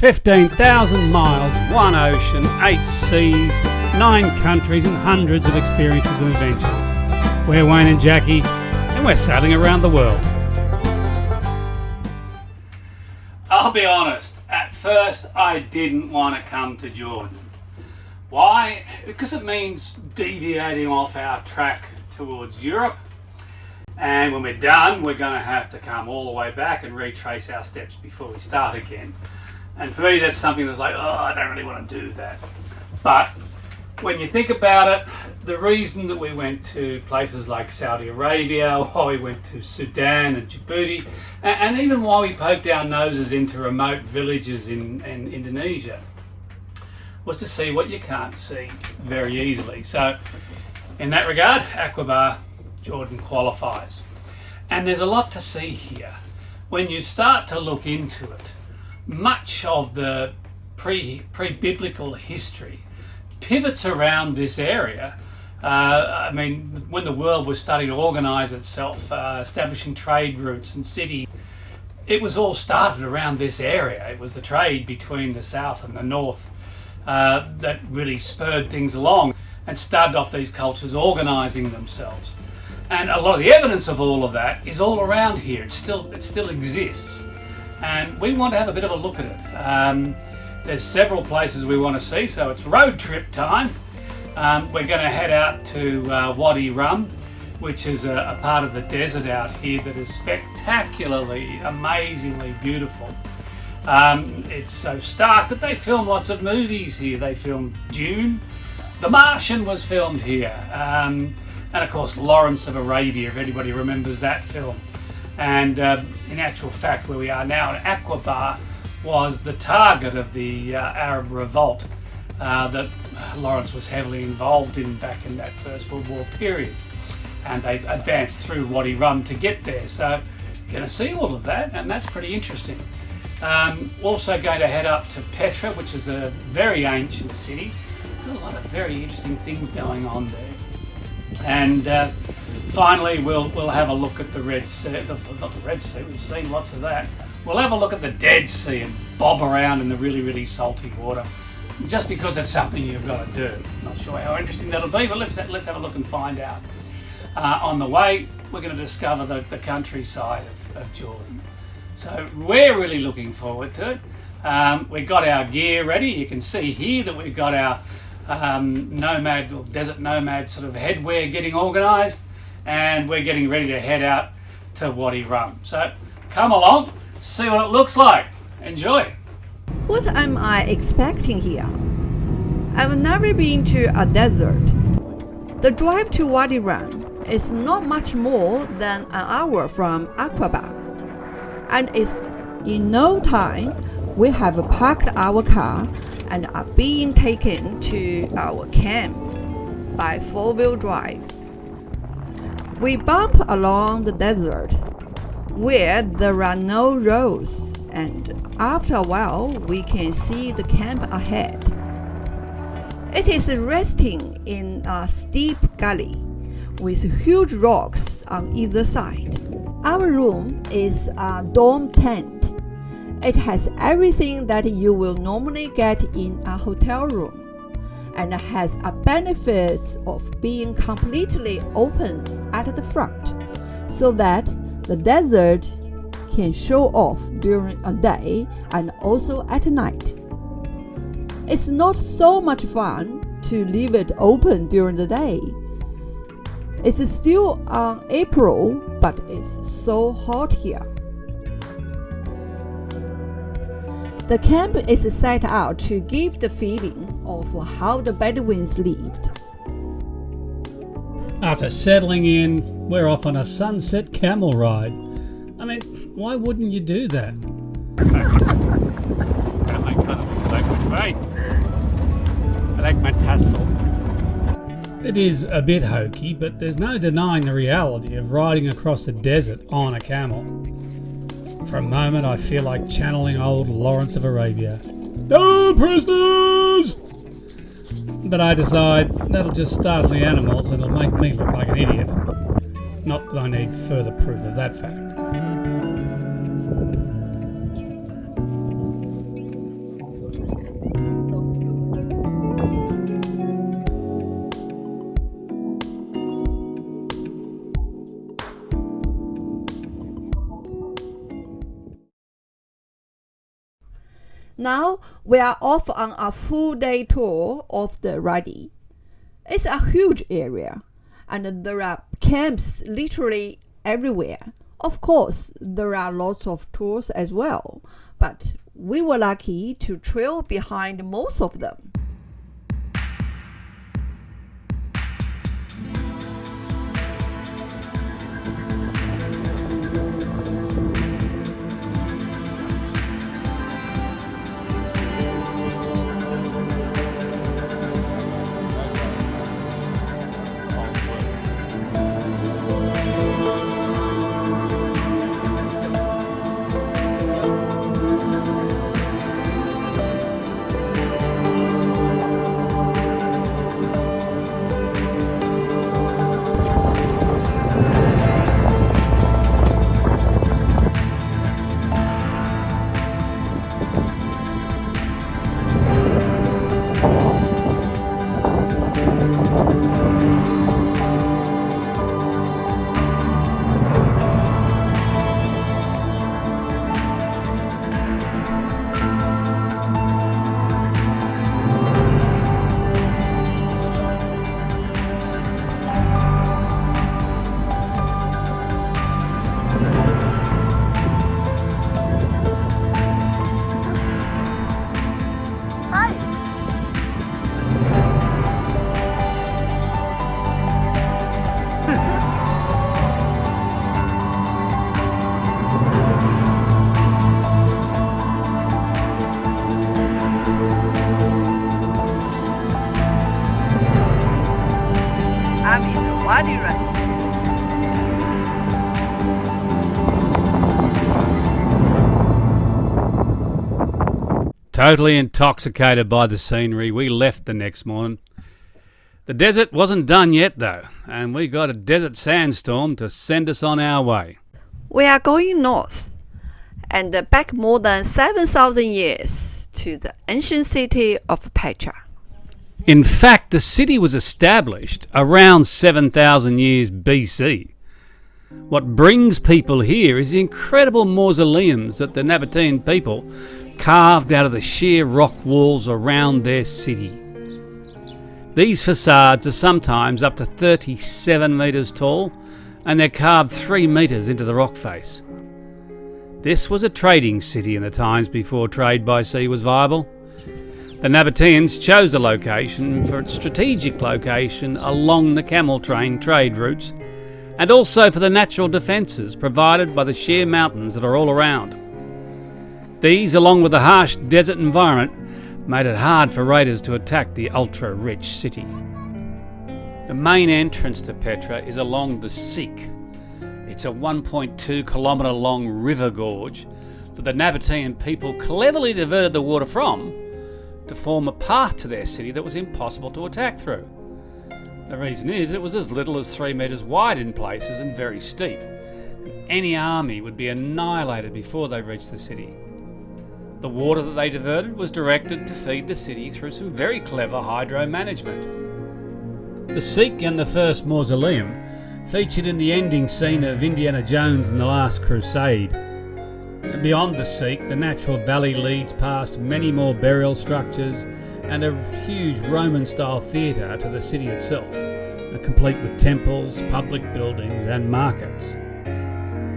15,000 miles, one ocean, 8 seas, 9 countries and hundreds of experiences and adventures. We're Wayne and Jackie, and we're sailing around the world. I'll be honest, at first I didn't want to come to Jordan. Why? Because it means deviating off our track towards Europe, and when we're done we're going to have to come all the way back and retrace our steps before we start again. And for me that's something that's like, oh, I don't really want to do that. But when you think about it, the reason that we went to places like Saudi Arabia, why we went to Sudan and Djibouti, and even why we poked our noses into remote villages in Indonesia, was to see what you can't see very easily. So in that regard, Aqaba, Jordan qualifies. And there's a lot to see here. When you start to look into it, much of the pre-biblical history pivots around this area. I mean, when the world was starting to organise itself, establishing trade routes and cities, it was all started around this area. It was the trade between the south and the north that really spurred things along and started off these cultures organising themselves. And a lot of the evidence of all of that is all around here. It still exists. And we want to have a bit of a look at it. There's several places we want to see, so it's road trip time. We're going to head out to Wadi Rum, which is a part of the desert out here that is spectacularly, amazingly beautiful. It's so stark that they film lots of movies here. They filmed Dune. The Martian was filmed here. And of course Lawrence of Arabia, if anybody remembers that film. And in actual fact, where we are now in Aqaba was the target of the Arab revolt that Lawrence was heavily involved in back in that First World War period. And they advanced through Wadi Rum to get there. So going to see all of that, and that's pretty interesting. Also going to head up to Petra, which is a very ancient city. A lot of very interesting things going on there. And finally, we'll have a look at the Red Sea. Not the Red Sea, we've seen lots of that. We'll have a look at the Dead Sea and bob around in the really, really salty water, just because it's something you've got to do. Not sure how interesting that'll be, but let's have a look and find out. On the way, we're going to discover the countryside of Jordan. So we're really looking forward to it. We've got our gear ready. You can see here that we've got our nomad or desert nomad sort of headwear getting organised, and we're getting ready to head out to Wadi Rum. So come along, see what it looks like. Enjoy. What am I expecting here? I've never been to a desert. The drive to Wadi Rum is not much more than an hour from Aqaba, and it's in no time we have parked our car and are being taken to our camp by 4-wheel drive. We bump along the desert where there are no roads, and after a while we can see the camp ahead. It is resting in a steep gully with huge rocks on either side. Our room is a dorm tent. It has everything that you will normally get in a hotel room, and has a benefit of being completely open at the front, so that the desert can show off during a day and also at night. It's not so much fun to leave it open during the day. It's still April, but it's so hot here. The camp is set out to give the feeling of how the Bedouins lived. After settling in, we're off on a sunset camel ride. I mean, why wouldn't you do that? Don't make fun of me, like my I like my tassel. It is a bit hokey, but there's no denying the reality of riding across the desert on a camel. For a moment, I feel like channeling old Lawrence of Arabia. "Oh, prisoners!" But I decide that'll just startle the animals and it'll make me look like an idiot. Not that I need further proof of that fact. Now we are off on a full-day tour of the Wadi. It's a huge area, and there are camps literally everywhere. Of course, there are lots of tours as well, but we were lucky to trail behind most of them. I'm in the Wadi right now. Totally intoxicated by the scenery, we left the next morning. The desert wasn't done yet though, and we got a desert sandstorm to send us on our way. We are going north and back more than 7,000 years to the ancient city of Petra. In fact, the city was established around 7,000 years BC. What brings people here is the incredible mausoleums that the Nabatean people carved out of the sheer rock walls around their city. These facades are sometimes up to 37 metres tall, and they're carved 3 metres into the rock face. This was a trading city in the times before trade by sea was viable. The Nabateans chose the location for its strategic location along the camel train trade routes, and also for the natural defences provided by the sheer mountains that are all around. These, along with the harsh desert environment, made it hard for raiders to attack the ultra-rich city. The main entrance to Petra is along the Sikh. It's a 1.2 kilometre long river gorge that the Nabatean people cleverly diverted the water from to form a path to their city that was impossible to attack through. The reason is it was as little as 3 metres wide in places and very steep. Any army would be annihilated before they reached the city. The water that they diverted was directed to feed the city through some very clever hydro management. The Sikh and the first mausoleum featured in the ending scene of Indiana Jones and the Last Crusade. Beyond the Sikh, the natural valley leads past many more burial structures and a huge Roman-style theatre to the city itself, complete with temples, public buildings and markets.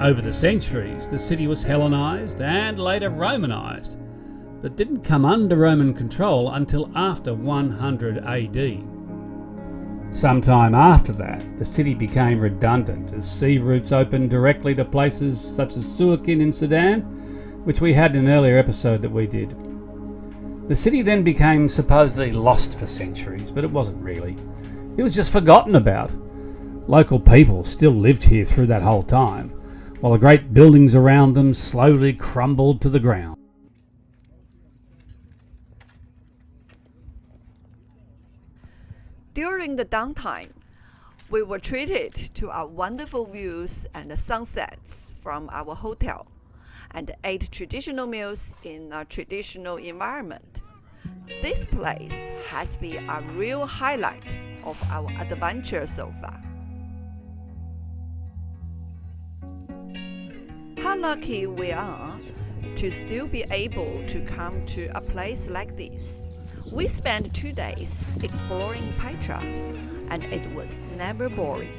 Over the centuries, the city was Hellenized and later Romanized, but didn't come under Roman control until after 100 AD. Sometime after that, the city became redundant as sea routes opened directly to places such as Suakin in Sudan, which we had in an earlier episode that we did. The city then became supposedly lost for centuries, but it wasn't really. It was just forgotten about. Local people still lived here through that whole time, while the great buildings around them slowly crumbled to the ground. During the downtime, we were treated to our wonderful views and sunsets from our hotel and ate traditional meals in a traditional environment. This place has been a real highlight of our adventure so far. How lucky we are to still be able to come to a place like this. We spent 2 days exploring Petra, and it was never boring.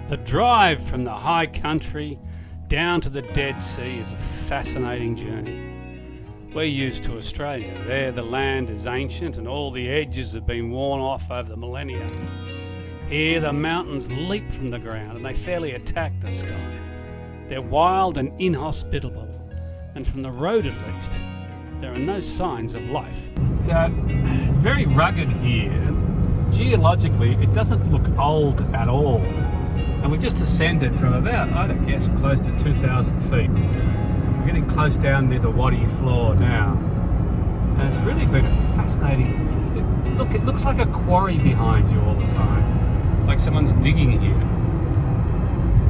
The drive from the high country down to the Dead Sea is a fascinating journey. We're used to Australia. There the land is ancient and all the edges have been worn off over the millennia. Here the mountains leap from the ground and they fairly attack the sky. They're wild and inhospitable, and from the road at least, there are no signs of life. So it's very rugged here. Geologically, it doesn't look old at all. And we just ascended from about, I'd guess, close to 2,000 feet. We're getting close down near the wadi floor now. And it's really been a fascinating... Look, it looks like a quarry behind you all the time. Like someone's digging here.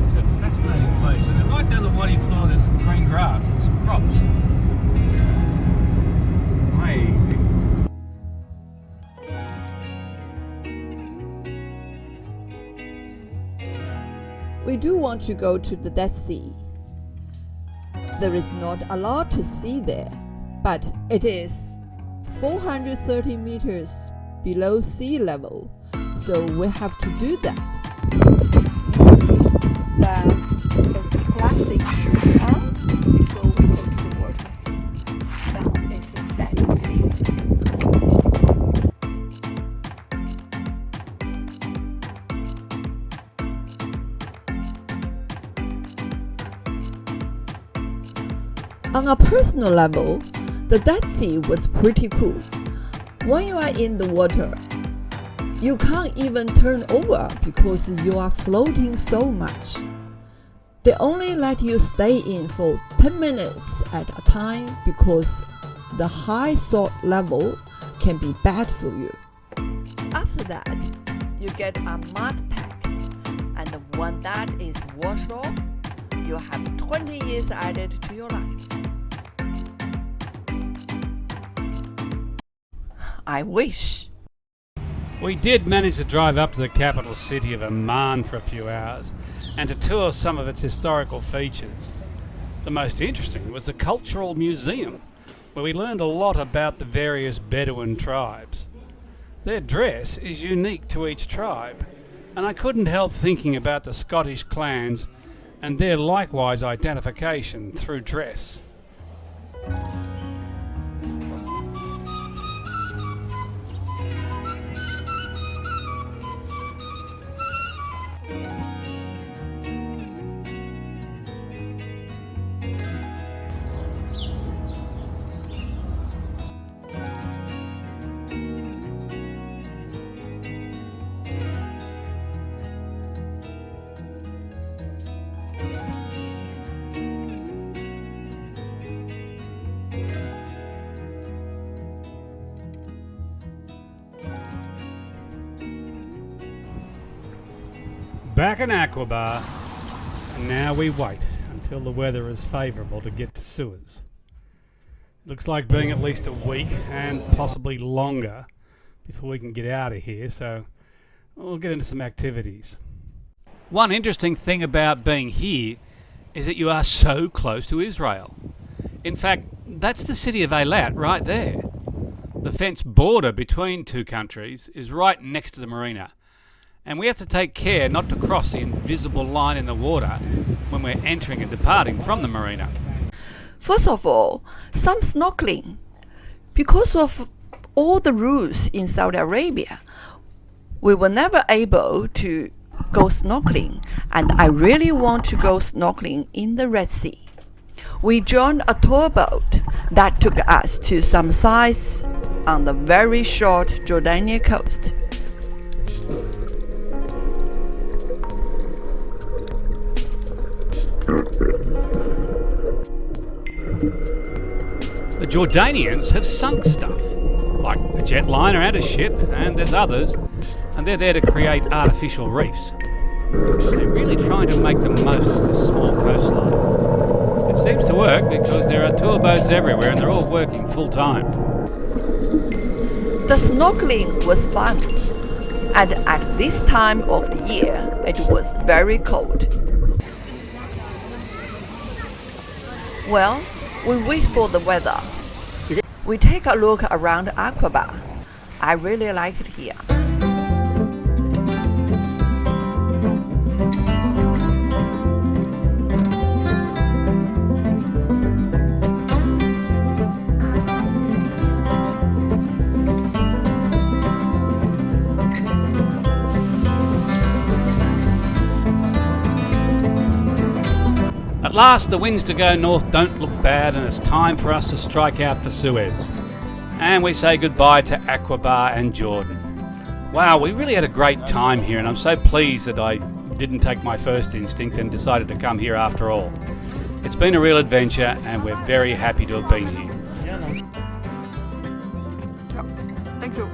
It's a fascinating place. And then right down the wadi floor there's some green grass and some crops. It's amazing. We do want to go to the Dead Sea. There is not a lot to see there, but it is 430 meters below sea level, so we have to do that. The plastic shoes on before we go to the water. That is the Dead Sea. On a personal level, the Dead Sea was pretty cool. When you are in the water, you can't even turn over because you are floating so much. They only let you stay in for 10 minutes at a time because the high salt level can be bad for you. After that, you get a mud pack, and when that is washed off, you have 20 years added to your life. I wish. We did manage to drive up to the capital city of Oman for a few hours and to tour some of its historical features. The most interesting was the Cultural Museum, where we learned a lot about the various Bedouin tribes. Their dress is unique to each tribe, and I couldn't help thinking about the Scottish clans and their likewise identification through dress. Back in Aqaba, and now we wait until the weather is favourable to get to Suez. It looks like being at least a week and possibly longer before we can get out of here, so we'll get into some activities. One interesting thing about being here is that you are so close to Israel. In fact, that's the city of Eilat right there. The fenced border between two countries is right next to the marina. And we have to take care not to cross the invisible line in the water when we're entering and departing from the marina. First of all, some snorkeling. Because of all the rules in Saudi Arabia, we were never able to go snorkeling, and I really want to go snorkeling in the Red Sea. We joined a tour boat that took us to some sites on the very short Jordanian coast. The Jordanians have sunk stuff, like a jetliner and a ship, and there's others, and they're there to create artificial reefs. They're really trying to make the most of this small coastline. It seems to work because there are tour boats everywhere and they're all working full time. The snorkeling was fun, and at this time of the year, it was very cold. Well, we wait for the weather. We take a look around Aqaba. I really like it here. At last, the winds to go north don't look bad, and it's time for us to strike out for Suez. And we say goodbye to Aqaba and Jordan. Wow, we really had a great time here, and I'm so pleased that I didn't take my first instinct and decided to come here after all. It's been a real adventure, and we're very happy to have been here. Thank you.